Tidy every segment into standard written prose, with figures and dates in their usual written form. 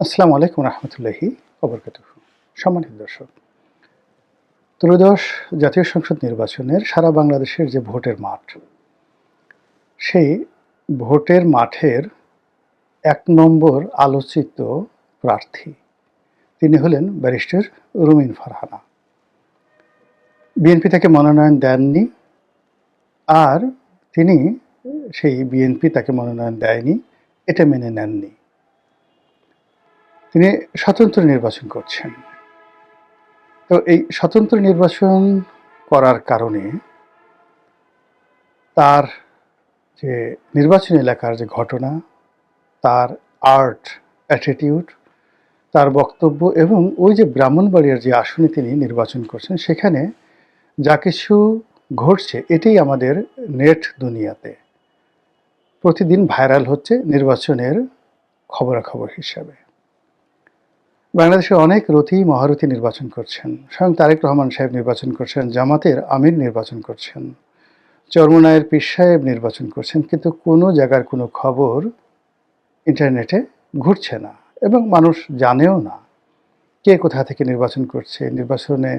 আসসালামু আলাইকুম রহমতুল্লাহি ওবরকাতুহু। সম্মানিত দর্শক, ত্রয়োদশ জাতীয় সংসদ নির্বাচনের সারা বাংলাদেশের যে ভোটের মাঠ, সেই ভোটের মাঠের ১ নম্বর আলোচিত প্রার্থী তিনি হলেন ব্যারিস্টার রুমিন ফারহানা। বিএনপি তাকে মনোনয়ন দেননি, আর তিনি সেই বিএনপি তাকে মনোনয়ন দেয়নি এটা মেনে নেননি। তিনি স্বতন্ত্র নির্বাচন করছেন। তো এই স্বতন্ত্র নির্বাচন করার কারণে তার যে নির্বাচনী এলাকার যে ঘটনা, তার আর্ট, অ্যাটিটিউড, তার বক্তব্য এবং ওই যে ব্রাহ্মণবাড়িয়ার যে আসনে তিনি নির্বাচন করছেন সেখানে যা কিছু ঘটছে এটাই আমাদের নেট দুনিয়াতে প্রতিদিন ভাইরাল হচ্ছে নির্বাচনের খবরাখবর হিসাবে। বাংলাদেশের অনেক রথী মহারথী নির্বাচন করছেন, স্বয়ং তারেক রহমান সাহেব নির্বাচন করছেন, জামাতের আমির নির্বাচন করছেন, চরমোনাইয়ের পীর সাহেব নির্বাচন করছেন, কিন্তু কোনো জায়গার কোনো খবর ইন্টারনেটে ঘুরছে না এবং মানুষ জানেও না কে কোথা থেকে নির্বাচন করছে, নির্বাচনে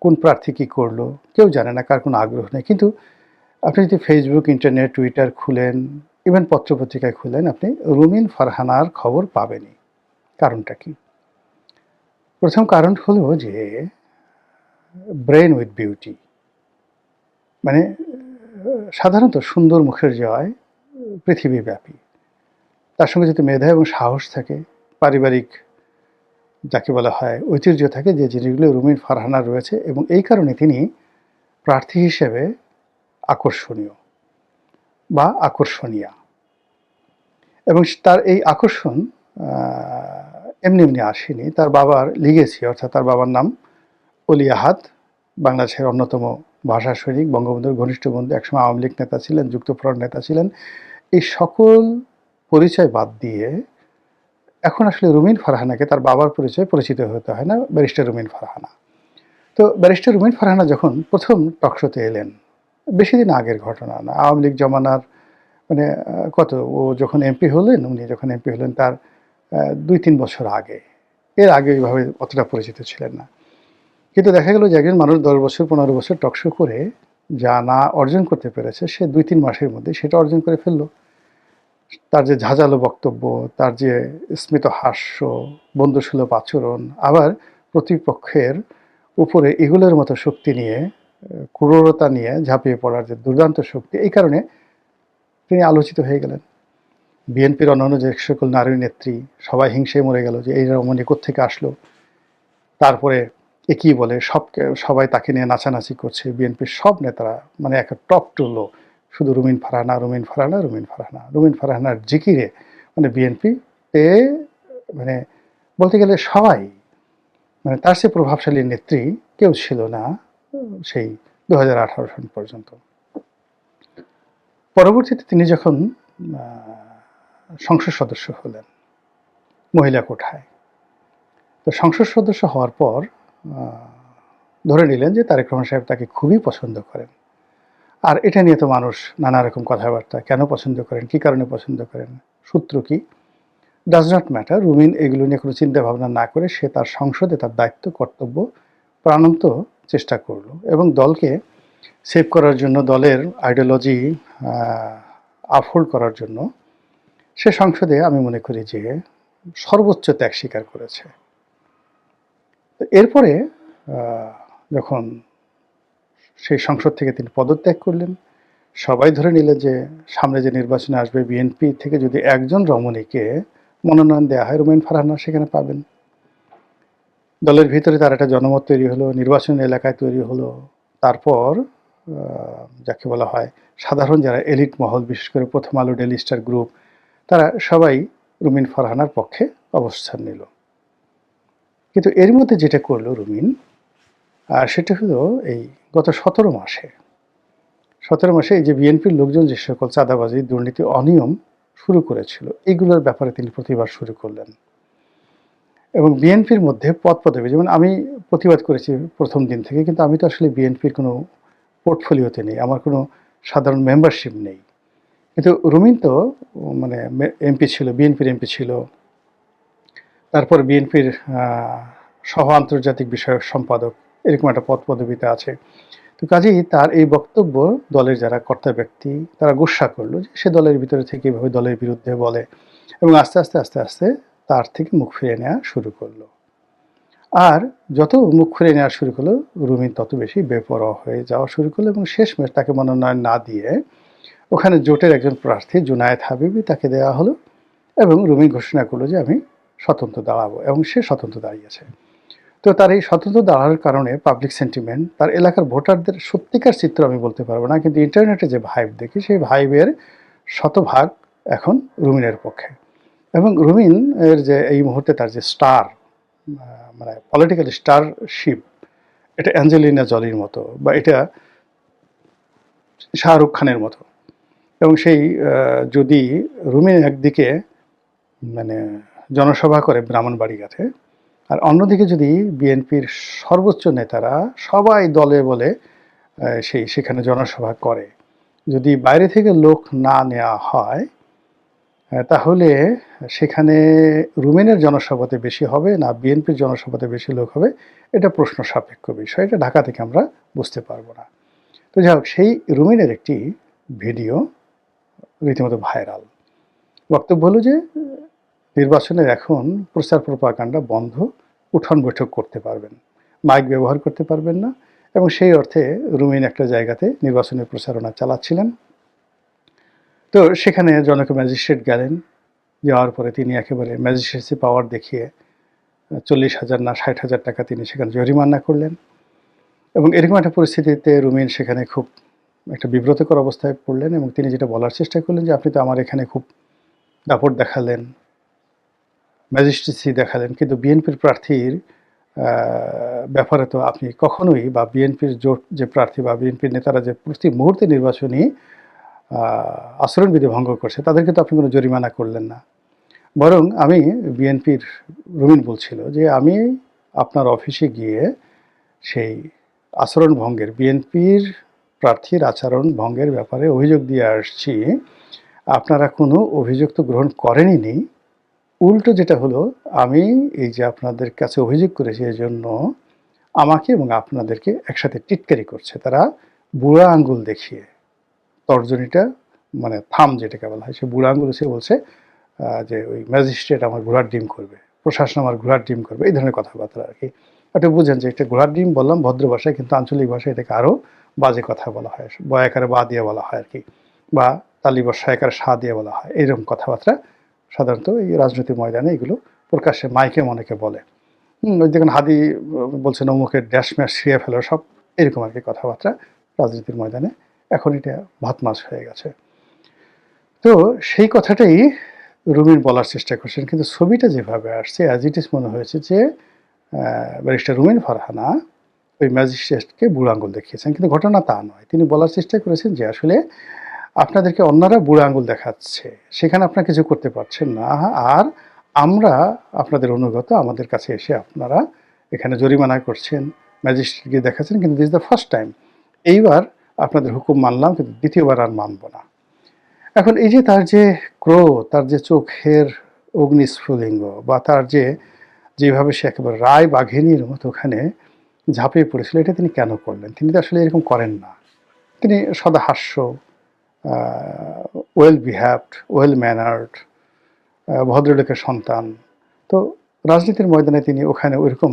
কোন প্রার্থী কী করলো কেউ জানে না, কার কোনো আগ্রহ নেই। কিন্তু আপনি যদি ফেসবুক, ইন্টারনেট, টুইটার খুলেন, ইভেন পত্রপত্রিকায় খুলেন, আপনি রুমিন ফারহানার খবর পাবেনই। কারণটা কি? প্রথম কারণ হলো যে ব্রেন উইথ বিউটি, মানে সাধারণত সুন্দর মুখের জয় পৃথিবীব্যাপী। তার সঙ্গে যদি মেধা এবং সাহস থাকে, পারিবারিক যাকে বলা হয় ঐতিহ্য থাকে, যে জিনিসগুলো রুমিন ফারহানার রয়েছে, এবং এই কারণে তিনি প্রার্থী হিসেবে আকর্ষণীয় বা আকর্ষণীয়া। এবং তার এই আকর্ষণ এমনি এমনি আসেনি। তার বাবার লিগেসি, অর্থাৎ তার বাবার নাম অলি আহাদ, বাংলাদেশের অন্যতম ভাষা সৈনিক, বঙ্গবন্ধুর ঘনিষ্ঠ বন্ধু, একসময় আওয়ামী লীগ নেতা ছিলেন, যুক্তফ্রন্ট নেতা ছিলেন। এই সকল পরিচয় বাদ দিয়ে এখন আসলে রুমিন ফারহানাকে তার বাবার পরিচয় পরিচিত হতে হয় না, ব্যারিস্টার রুমিন ফারহানা। তো ব্যারিস্টার রুমিন ফারহানা যখন প্রথম টকশোতে এলেন, বেশি দিন আগের ঘটনা না, আওয়ামী লীগ জমানার, মানে ও যখন এমপি হলেন, উনি যখন এমপি হলেন তার ২-৩ বছর আগে। এর আগে এইভাবে অতটা পরিচিত ছিলেন না। কিন্তু দেখা গেল যে একজন মানুষ ১০ বছর ১৫ বছর টকশো করে যা না অর্জন করতে পেরেছে, সে ২-৩ মাসের মধ্যে সেটা অর্জন করে ফেললো। তার যে ঝাঁঝালো বক্তব্য, তার যে স্মিত হাস্য, বন্ধুসুলভ আচরণ, আবার প্রতিপক্ষের উপরে এগুলোর মতো শক্তি নিয়ে, ক্রূরতা নিয়ে ঝাঁপিয়ে পড়ার যে দুর্দান্ত শক্তি, এই কারণে তিনি আলোচিত হয়ে গেলেন। বিএনপির অন্যান্য যে সকল নারী নেত্রী সবাই হিংসেয় মরে গেল যে এই রমণী কোত্থেকে আসলো। তারপরে এ কী বলে, সবাই তাকে নিয়ে নাচানাচি করছে, বিএনপির সব নেতারা, মানে একটা টপ টু লো, শুধু রুমিন ফারহানা, রুমিন ফারহানা, রুমিন ফারহানা, রুমিন ফারহানার জিকিরে মানে বিএনপি তে, মানে বলতে গেলে সবাই, মানে তার চেয়ে প্রভাবশালী নেত্রী কেউ ছিল না সেই ২০১৮ সন পর্যন্ত। পরবর্তীতে তিনি যখন সংসদ সদস্য হলেন মহিলা কোঠায়, তো সংসদ সদস্য হওয়ার পর ধরে নিলেন যে তারেক রহমান সাহেব তাকে খুবই পছন্দ করেন। আর এটা নিয়ে তো মানুষ নানা রকম কথাবার্তা, কেন পছন্দ করেন, কী কারণে পছন্দ করেন, সূত্র কি, ডাজ নট ম্যাটার। রুমিন এগুলো নিয়ে কোনো চিন্তা ভাবনা না করে সে তার সংসদে তার দায়িত্ব কর্তব্য প্রাণান্ত চেষ্টা করলো এবং দলকে সেভ করার জন্য, দলের আইডিওলজি আপহোল্ড করার জন্য সে সংসদে, আমি মনে করি যে সর্বোচ্চ ত্যাগ স্বীকার করেছে। এরপরে যখন সেই সংসদ থেকে তিনি পদত্যাগ করলেন, সবাই ধরে নিলেন যে সামনে যে নির্বাচনে আসবে বিএনপি থেকে যদি একজন রমণীকে মনোনয়ন দেওয়া হয়, রুমিন ফারহানা সেখানে পাবেন। দলের ভিতরে তার একটা জনমত তৈরি হলো, নির্বাচনী এলাকায় তৈরি হলো। তারপর যাকে বলা হয় সাধারণ যারা এলিট মহল, বিশেষ করে প্রথম আলো, ডেইলি স্টার গ্রুপ, তারা সবাই রুমিন ফারহানার পক্ষে অবস্থান নিল। কিন্তু এর মধ্যে যেটা করলো রুমিন, আর সেটা হলো এই গত ১৭ মাসে এই যে বিএনপির লোকজন যে সকল চাঁদাবাজি, দুর্নীতি, অনিয়ম শুরু করেছিল, এইগুলোর ব্যাপারে তিনি প্রতিবাদ শুরু করলেন। এবং বিএনপির মধ্যে পদপদবি, যেমন আমি প্রতিবাদ করেছি প্রথম দিন থেকে, কিন্তু আমি তো আসলে বিএনপির কোনো পোর্টফোলিওতে নেই, আমার কোনো সাধারণ মেম্বারশিপ নেই। কিন্তু রুমিন তো মানে এমপি ছিল, বিএনপির এমপি ছিল, তারপর বিএনপির সহ আন্তর্জাতিক বিষয়ক সম্পাদক, এরকম একটা পদ পদবিতে আছে। তো কাজেই তার এই বক্তব্য দলের যারা কর্তা ব্যক্তি তারা গুস্সা করলো যে সে দলের ভিতরে থেকে এভাবে দলের বিরুদ্ধে বলে, এবং আস্তে আস্তে আস্তে আস্তে তার থেকে মুখ ফিরিয়ে নেওয়া শুরু করলো। আর যত মুখ ফিরিয়ে নেওয়া শুরু করলো, রুমিন তত বেশি বেপরোয়া হয়ে যাওয়া শুরু করলো, এবং শেষমেশ তাকে মনোনয়ন না দিয়ে ওখানে জোটের একজন প্রার্থী জুনায়েদ হাবিবি তাকে দেওয়া হলো, এবং রুমিন ঘোষণা করলো যে আমি স্বতন্ত্র দাঁড়াবো, এবং সে স্বতন্ত্র দাঁড়িয়েছে। তো তার এই স্বতন্ত্র দাঁড়ানোর কারণে পাবলিক সেন্টিমেন্ট, তার এলাকার ভোটারদের সত্যিকার চিত্র আমি বলতে পারবো না, কিন্তু ইন্টারনেটে যে ভাইব দেখি সেই ভাইবের শতভাগ এখন রুমিনের পক্ষে। এবং রুমিন এর যে এই মুহূর্তে তার যে স্টার, মানে পলিটিক্যাল স্টারশিপ, এটা অ্যাঞ্জেলিনা জলির মতো, বা এটা শাহরুখ খানের মতো। এবং সেই যদি রুমিন একদিকে মানে জনসভা করে ব্রাহ্মণবাড়িয়াতে, আর অন্যদিকে যদি বিএনপির সর্বোচ্চ নেতারা সবাই দলে বলে সেখানে জনসভা করে, যদি বাইরে থেকে লোক না নেওয়া হয়, তাহলে সেখানে রুমিনের জনসভাতে বেশি হবে না বিএনপির জনসভাতে বেশি লোক হবে, এটা প্রশ্ন সাপেক্ষ বিষয়। এটা ঢাকা থেকে আমরা বুঝতে পারবো না। তো যাই হোক, সেই রুমিনের একটি ভিডিও রীতিমতো ভাইরাল। বক্তব্য হলো যে নির্বাচনের এখন প্রচার প্রপাগান্ডা বন্ধ, উঠোন বৈঠক করতে পারবেন, মাইক ব্যবহার করতে পারবেন না। এবং সেই অর্থে রুমিন একটা জায়গাতে নির্বাচনের প্রচারণা চালাচ্ছিলেন। তো সেখানে জনক ম্যাজিস্ট্রেট গেলেন, যাওয়ার পরে তিনি একেবারে ম্যাজিস্ট্রেসি পাওয়ার দেখিয়ে 40,000 না 60,000 টাকা তিনি সেখানে জরিমানা করলেন। এবং এরকম একটা পরিস্থিতিতে রুমিন সেখানে খুব একটা বিব্রতকর অবস্থায় পড়লেন, এবং তিনি যেটা বলার চেষ্টা করলেন যে আপনি তো আমার এখানে খুব দাপট দেখালেন, ম্যাজিস্ট্রেসি দেখালেন, কিন্তু বিএনপির প্রার্থীর ব্যাপারে তো আপনি কখনোই, বা বিএনপির জোট যে প্রার্থী বা বিএনপির নেতারা যে প্রতি মুহূর্তে নির্বাচনী আচরণবিধি ভঙ্গ করছে, তাদেরকে তো আপনি কোনো জরিমানা করলেন না। বরং আমি বিএনপির, রুমিন বলছিল যে আমি আপনার অফিসে গিয়ে সেই আচরণ ভঙ্গের, বিএনপির প্রার্থীর আচরণ ভঙ্গের ব্যাপারে অভিযোগ দিয়ে আসছি, আপনারা কোনো অভিযোগ তো গ্রহণ করেনই। উল্টো যেটা হলো, আমি এই যে আপনাদের কাছে অভিযোগ করেছি এই জন্য আমাকে এবং আপনাদেরকে একসাথে টিটকারি করছে। তারা বুড়া আঙ্গুল দেখিয়ে, তর্জনীটা মানে থাম যেটাকে বলা হয়, সে বুড়া আঙ্গুল সে বলছে যে ওই ম্যাজিস্ট্রেট আমার ঘোড়ার ডিম করবে, প্রশাসন আমার ঘোড়ার ডিম করবে, এই ধরনের কথাবার্তা আর কি। আপনি বুঝেন যে একটা ঘোড়ার ডিম বললাম ভদ্র ভাষায়, কিন্তু আঞ্চলিক ভাষায় এটাকে আরও বাজে কথা বলা হয়, বয়াকারে বা দিয়ে বলা হয় আর কি, বা তালিবর সায়কারে সা দিয়ে বলা হয়। এইরকম কথাবার্তা সাধারণত এই রাজনৈতিক ময়দানে এগুলো প্রকাশ্যে মাইকে অনেকে বলে। ওই দেখুন হাদি বলছেন অমুকের ড্যাশ ম্যাশ ছিঁড়ে ফেলো, সব এরকম আর কি কথাবার্তা রাজনীতির ময়দানে এখন এটা ভাত মাছ হয়ে গেছে। তো সেই কথাটাই রুমিন বলার চেষ্টা করছেন, কিন্তু ছবিটা যেভাবে আসছে অ্যাজ ইট ইজ মনে হয়েছে যে ব্যারিস্টার রুমিন ফারহানা ওই ম্যাজিস্ট্রেটকে বুড়ো আঙুল দেখিয়েছেন, কিন্তু ঘটনা তা নয়। তিনি বলার চেষ্টা করেছেন যে আসলে আপনাদেরকে অন্যরা বুড়ো আঙুল দেখাচ্ছে, সেখানে আপনারা কিছু করতে পারছেন না, আর আমরা আপনাদের অনুগত, আমাদের কাছে এসে আপনারা এখানে জরিমানা করছেন, ম্যাজিস্ট্রেটকে দেখাচ্ছেন, কিন্তু দিস দ্য ফার্স্ট টাইম, এইবার আপনাদের হুকুম মানলাম, কিন্তু দ্বিতীয়বার আর মানব না। এখন এই যে তার যে ক্রোধ, তার যে চোখের অগ্নিস্ফুলিঙ্গ, বা তার যেভাবে সে একেবারে রায় বাঘিনীর মতো ওখানে ঝাঁপিয়ে পড়েছিল, এটা তিনি কেন করলেন? তিনি তো আসলে এরকম করেন না। তিনি সদা হাস্য, ওয়েল বিহেভড, ওয়েল ম্যানার্ড, ভদ্রলোকের সন্তান। তো রাজনীতির ময়দানে তিনি ওখানে ওইরকম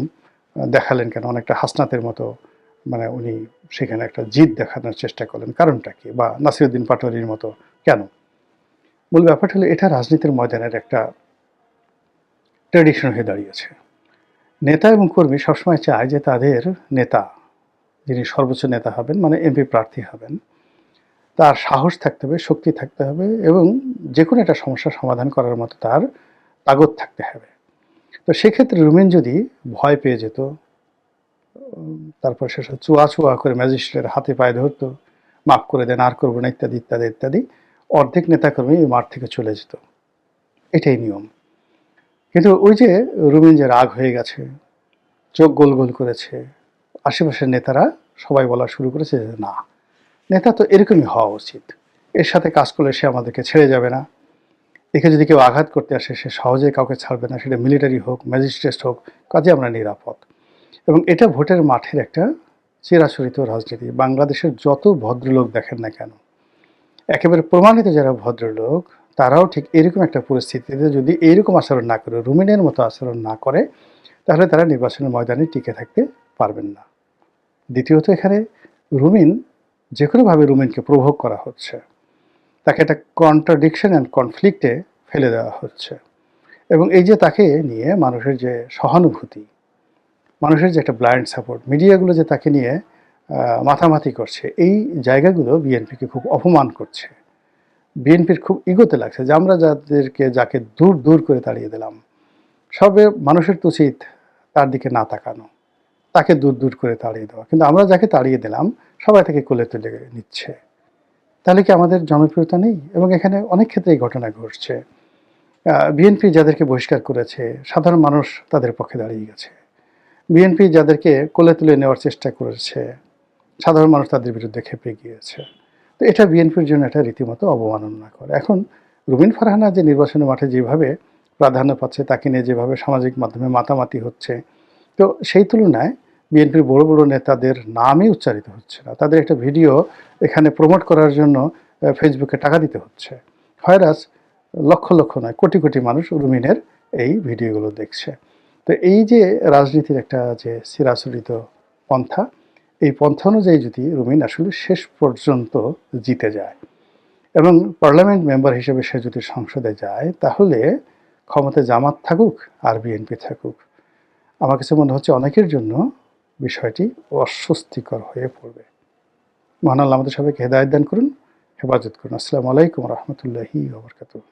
দেখালেন কেন? অনেকটা হাসনাতের মতো, মানে উনি সেখানে একটা জিদ দেখানোর চেষ্টা করলেন, কারণটা কি? বা নাসিরুদ্দিন পাটোয়ারির মতো কেন? মূল ব্যাপারটা হলো এটা রাজনীতির ময়দানের একটা ট্র্যাডিশন হয়ে দাঁড়িয়েছে। নেতা এবং কর্মী সবসময় চায় যে তাদের নেতা, যিনি সর্বোচ্চ নেতা হবেন, মানে এমপি প্রার্থী হবেন, তার সাহস থাকতে হবে, শক্তি থাকতে হবে, এবং যে কোনো একটা সমস্যার সমাধান করার মতো তার তাগদ থাকতে হবে। তো সেক্ষেত্রে রুমিন যদি ভয় পেয়ে যেত, তারপর সে চুয়া চুয়া করে ম্যাজিস্ট্রেটের হাতে পায়ে ধরতো, মাফ করে দেন, আর করবো না, ইত্যাদি ইত্যাদি ইত্যাদি, অর্ধেক নেতাকর্মী এই মাঠ থেকে চলে যেত। এটাই নিয়ম। কিন্তু ওই যে রুমিন যে রাগ হয়ে গেছে, চোখ গোল গোল করেছে, আশেপাশের নেতারা সবাই বলা শুরু করেছে যে না, নেতা তো এরকমই হওয়া উচিত, এর সাথে কাজ করলে সে আমাদেরকে ছেড়ে যাবে না, একে যদি কেউ আঘাত করতে আসে সে সহজে কাউকে ছাড়বে না, সেটা মিলিটারি হোক, ম্যাজিস্ট্রেট হোক, কাজে আমরা নিরাপদ। এবং এটা ভোটের মাঠের একটা চিরাচরিত রাজনীতি। বাংলাদেশের যত ভদ্রলোক দেখেন না কেন, একেবারে প্রমাণিত যারা ভদ্রলোক, তারাও ঠিক এরকম একটা পরিস্থিতিতে যদি এইরকম আচরণ না করে, রুমিনের মতো আচরণ না করে, তাহলে তারা নির্বাচনের ময়দানে টিকে থাকতে পারবেন না। দ্বিতীয়ত, এখানে রুমিন যে কোনোভাবে রুমিনকে প্রভোগ করা হচ্ছে, তাকে একটা কন্ট্রাডিকশন অ্যান্ড কনফ্লিক্টে ফেলে দেওয়া হচ্ছে। এবং এই যে তাকে নিয়ে মানুষের যে সহানুভূতি, মানুষের যে একটা ব্লাইন্ড সাপোর্ট, মিডিয়াগুলো যে তাকে নিয়ে মাথামাতি করছে, এই জায়গাগুলো বিএনপিকে খুব অপমান করছে। বিএনপির খুব ইগোতে লাগছে যে আমরা যাকে দূর দূর করে তাড়িয়ে দিলাম, সবে মানুষের তো উচিত তার দিকে না তাকানো, তাকে দূর দূর করে তাড়িয়ে দেওয়া। কিন্তু আমরা যাকে তাড়িয়ে দিলাম সবাই তাকে কোলে তুলে নিচ্ছে। তাহলে কি আমাদের জনপ্রিয়তা নেই? এবং এখানে অনেক ক্ষেত্রে এই ঘটনা ঘটছে। বিএনপি যাদেরকে বহিষ্কার করেছে, সাধারণ মানুষ তাদের পক্ষে দাঁড়িয়ে গেছে। বিএনপি যাদেরকে কোলে তুলে নেওয়ার চেষ্টা করেছে, সাধারণ মানুষ তাদের বিরুদ্ধে খেপে গিয়েছে। তো এটা বিএনপির জন্য একটা রীতিমতো অবমাননা করে। এখন রুমিন ফারহানা যে নির্বাচনের মাঠে যেভাবে প্রাধান্য পাচ্ছে, তাকে নিয়ে যেভাবে সামাজিক মাধ্যমে মাতামাতি হচ্ছে, তো সেই তুলনায় বিএনপির বড় বড় নেতাদের নামই উচ্চারিত হচ্ছে না। তাদের একটা ভিডিও এখানে প্রমোট করার জন্য ফেসবুকে টাকা দিতে হচ্ছে। হয়রাস লক্ষ লক্ষ নয়, কোটি কোটি মানুষ রুমিনের এই ভিডিওগুলো দেখছে। তো এই যে রাজনীতির একটা যে চিরাচরিত পন্থা, এই পন্থা অনুযায়ী যদি রুমিন আসলে শেষ পর্যন্ত জিতে যায় এবং পার্লামেন্ট মেম্বার হিসেবে সে যদি সংসদে যায়, তাহলে ক্ষমতায় জামাত থাকুক আর বিএনপি থাকুক, আমার কাছে মনে হচ্ছে অনেকের জন্য বিষয়টি অস্বস্তিকর হয়ে পড়বে। মহান আল্লাহ আমাদের সবাইকে হেদায়েত দান করুন, হেফাজত করুন। আসসালামু আলাইকুম রহমতুল্লাহি ওয়া বারাকাতুহু।